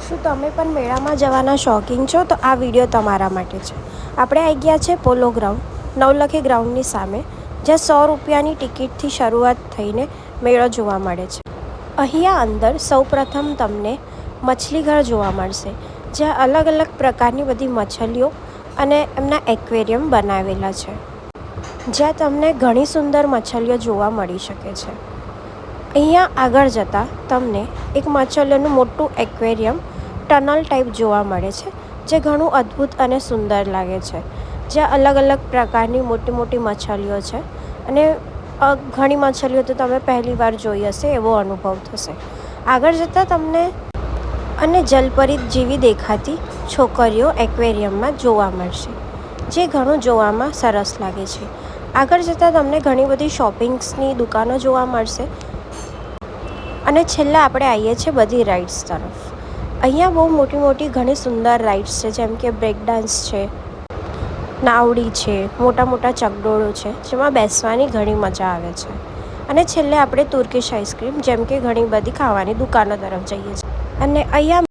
શું તમે પણ મેળામાં જવાના શોખીન છો? તો આ વિડીયો તમારા માટે છે. આપણે આવી ગયા છે પોલો ગ્રાઉન્ડ, નવલખી ગ્રાઉન્ડની સામે, જ્યાં 100 રૂપિયાની ટિકિટથી શરૂઆત થઈને મેળો જોવા મળે છે. અહીંયા અંદર સૌપ્રથમ તમને મછલીઘર જોવા મળશે, જ્યાં અલગ અલગ પ્રકારની બધી મછલીઓ અને એમના એક્વેરિયમ બનાવેલા છે, જ્યાં તમને ઘણી સુંદર મછલીઓ જોવા મળી શકે છે. અહીંયા આગળ જતાં તમને એક મછલીઓનું મોટું એક્વેરિયમ ટનલ ટાઈપ જોવા મળે છે, જે ઘણું અદ્ભુત અને સુંદર લાગે છે, જ્યાં અલગ અલગ પ્રકારની મોટી મોટી મછલીઓ છે અને ઘણી મછલીઓ તો તમે પહેલી વાર જોઈ હશે એવો અનુભવ થશે. આગળ જતાં તમને અને જલપરી જેવી દેખાતી છોકરીઓ એક્વેરિયમમાં જોવા મળશે, જે ઘણું જોવામાં સરસ લાગે છે. આગળ જતાં તમને ઘણી બધી શોપિંગ્સની દુકાનો જોવા મળશે અને છેલ્લે આપણે આવીએ છીએ બધી રાઇડ્સ તરફ. અહીંયા બહુ મોટી મોટી ઘણી સુંદર રાઇડ્સ છે, જેમ કે બ્રેક ડાન્સ છે, નાવડી છે, મોટા મોટા ચકડોળો છે, જેમાં બેસવાની ઘણી મજા આવે છે. અને છેલ્લે આપણે તુર્કીશ આઈસ્ક્રીમ જેમ કે ઘણી બધી ખાવાની દુકાનો તરફ જઈએ છીએ. અને અહીંયા